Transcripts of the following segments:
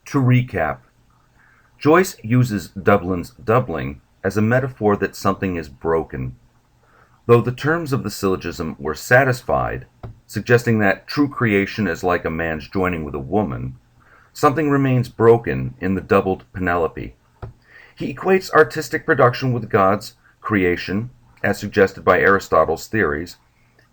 To recap, Joyce uses Dublin's doubling as a metaphor that something is broken. Though the terms of the syllogism were satisfied, suggesting that true creation is like a man's joining with a woman, something remains broken in the doubled Penelope. He equates artistic production with God's creation, as suggested by Aristotle's theories,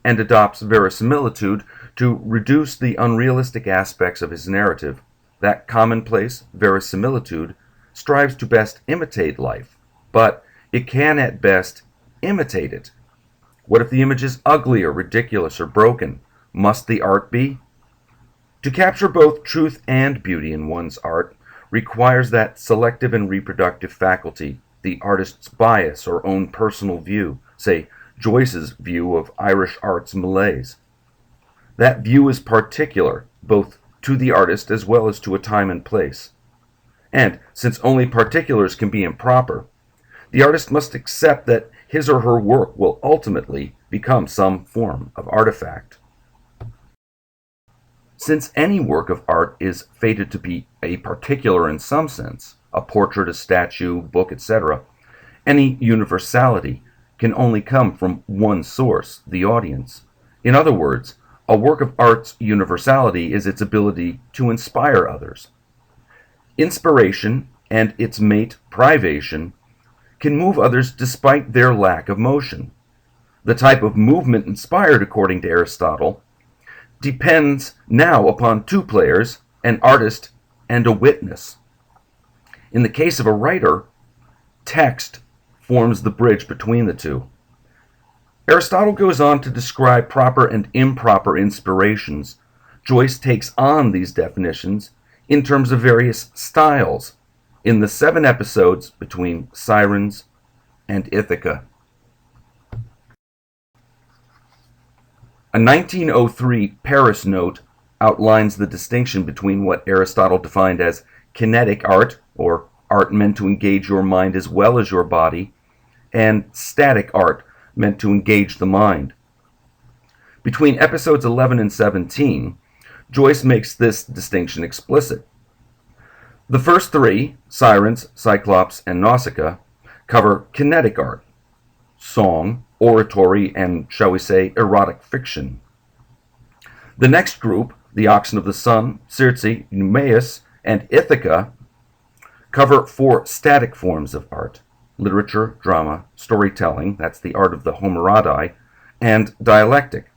and adopts verisimilitude to reduce the unrealistic aspects of his narrative. That commonplace verisimilitude strives to best imitate life, but it can at best imitate it. What if the image is ugly or ridiculous or broken? Must the art be? To capture both truth and beauty in one's art requires that selective and reproductive faculty, the artist's bias or own personal view, say Joyce's view of Irish art's malaise. That view is particular, both to the artist as well as to a time and place. And since only particulars can be improper, the artist must accept that his or her work will ultimately become some form of artifact. Since any work of art is fated to be a particular in some sense, a portrait, a statue, book, etc., any universality can only come from one source, the audience. In other words, a work of art's universality is its ability to inspire others. Inspiration and its mate, privation, can move others despite their lack of motion. The type of movement inspired, according to Aristotle, depends now upon two players, an artist and a witness. In the case of a writer, text forms the bridge between the two. Aristotle goes on to describe proper and improper inspirations. Joyce takes on these definitions in terms of various styles in the 7 episodes between Sirens and Ithaca. A 1903 Paris note outlines the distinction between what Aristotle defined as kinetic art, or art meant to engage your mind as well as your body, and static art, meant to engage the mind. Between episodes 11 and 17, Joyce makes this distinction explicit. The first 3, Sirens, Cyclops, and Nausicaa, cover kinetic art, song, oratory, and, shall we say, erotic fiction. The next group, the Oxen of the Sun, Circe, Eumaeus, and Ithaca, cover 4 static forms of art: literature, drama, storytelling, that's the art of the Homeradi, and dialectic.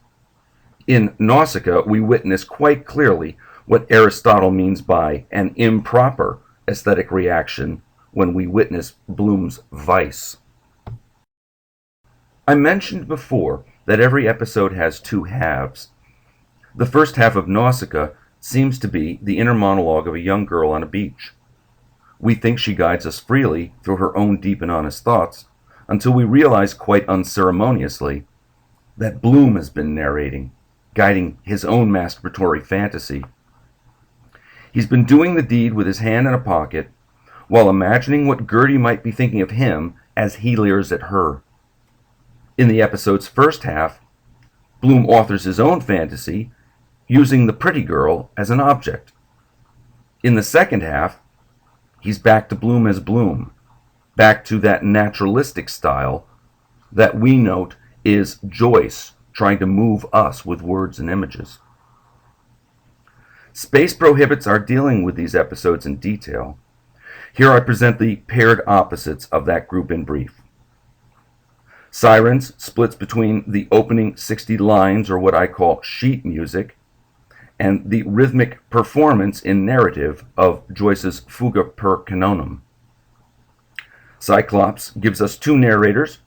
In Nausicaa, we witness quite clearly what Aristotle means by an improper aesthetic reaction when we witness Bloom's vice. I mentioned before that every episode has 2 halves. The first half of Nausicaa seems to be the inner monologue of a young girl on a beach. We think she guides us freely through her own deep and honest thoughts, until we realize quite unceremoniously that Bloom has been narrating, guiding his own masturbatory fantasy. He's been doing the deed with his hand in a pocket, while imagining what Gertie might be thinking of him as he leers at her. In the episode's first half, Bloom authors his own fantasy, using the pretty girl as an object. In the second half, he's back to Bloom as Bloom, back to that naturalistic style that we note is Joyce trying to move us with words and images. Space prohibits our dealing with these episodes in detail. Here I present the paired opposites of that group in brief. Sirens splits between the opening 60 lines, or what I call sheet music, and the rhythmic performance in narrative of Joyce's Fuga per Canonum. Cyclops gives us 2 narrators.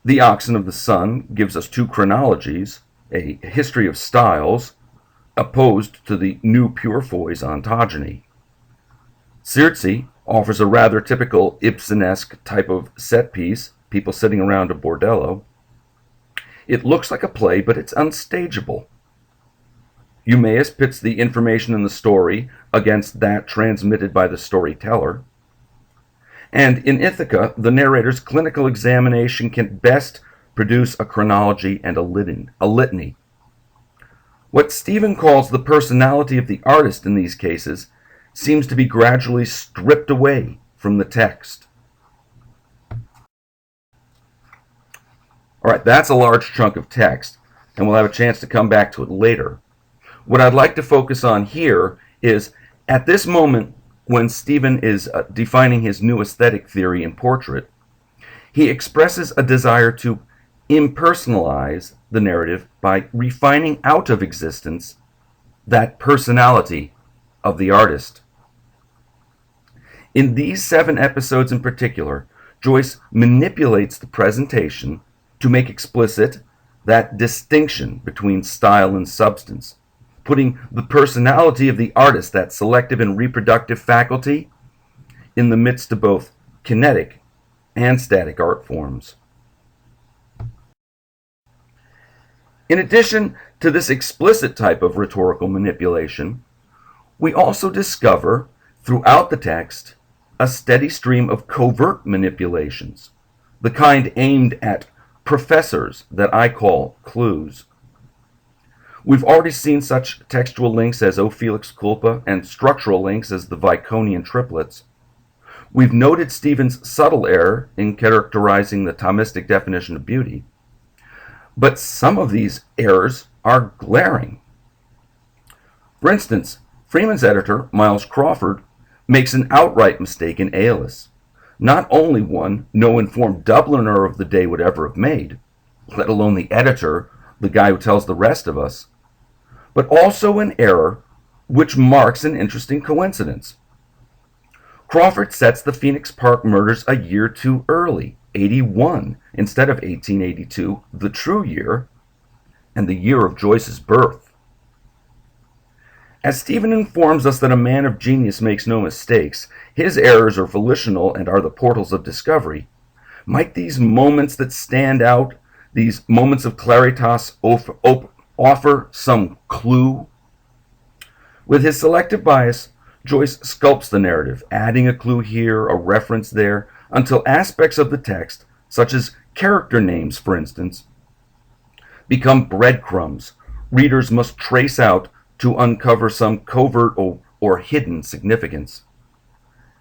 The Oxen of the Sun gives us 2 chronologies, a history of styles, opposed to the new Purefoy's ontogeny. Circe offers a rather typical Ibsenesque type of set piece, people sitting around a bordello. It looks like a play, but it's unstageable. Eumaeus pits the information in the story against that transmitted by the storyteller. And in Ithaca, the narrator's clinical examination can best produce a chronology and a litany. What Stephen calls the personality of the artist in these cases seems to be gradually stripped away from the text. All right, that's a large chunk of text, and we'll have a chance to come back to it later. What I'd like to focus on here is at this moment when Stephen is defining his new aesthetic theory in portrait, he expresses a desire to impersonalize the narrative by refining out of existence that personality of the artist. In these 7 episodes in particular, Joyce manipulates the presentation to make explicit that distinction between style and substance, putting the personality of the artist, that selective and reproductive faculty, in the midst of both kinetic and static art forms. In addition to this explicit type of rhetorical manipulation, we also discover throughout the text a steady stream of covert manipulations, the kind aimed at professors that I call clues. We've already seen such textual links as O Felix Culpa and structural links as the Viconian triplets. We've noted Stephen's subtle error in characterizing the Thomistic definition of beauty, but some of these errors are glaring. For instance, Freeman's editor, Miles Crawford, makes an outright mistake in Aeolus, not only one no informed Dubliner of the day would ever have made, let alone the editor, the guy who tells the rest of us, but also an error which marks an interesting coincidence. Crawford sets the Phoenix Park murders a year too early, 81, instead of 1882, the true year, and the year of Joyce's birth. As Stephen informs us that a man of genius makes no mistakes, his errors are volitional and are the portals of discovery, might these moments that stand out, these moments of claritas, offer some clue? With his selective bias, Joyce sculpts the narrative, adding a clue here, a reference there, until aspects of the text, such as character names, for instance, become breadcrumbs readers must trace out to uncover some covert or hidden significance.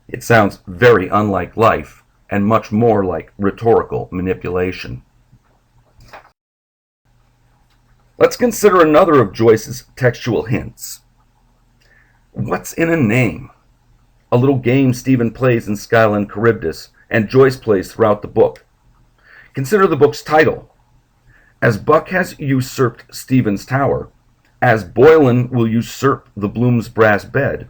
It sounds very unlike life and much more like rhetorical manipulation. Let's consider another of Joyce's textual hints. What's in a name? A little game Stephen plays in Scylla and Charybdis, and Joyce plays throughout the book. Consider the book's title. As Buck has usurped Stephen's tower, as Boylan will usurp the Bloom's brass bed,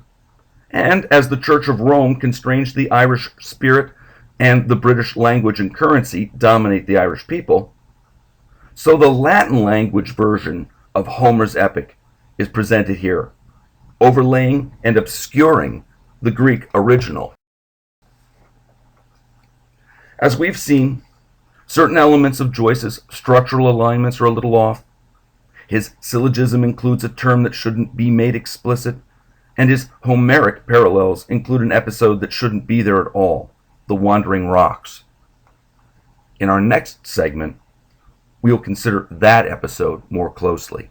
and as the Church of Rome constrains the Irish spirit and the British language and currency dominate the Irish people, so the Latin language version of Homer's epic is presented here, overlaying and obscuring the Greek original. As we've seen, certain elements of Joyce's structural alignments are a little off. His syllogism includes a term that shouldn't be made explicit, and his Homeric parallels include an episode that shouldn't be there at all, the Wandering Rocks. In our next segment, we'll consider that episode more closely.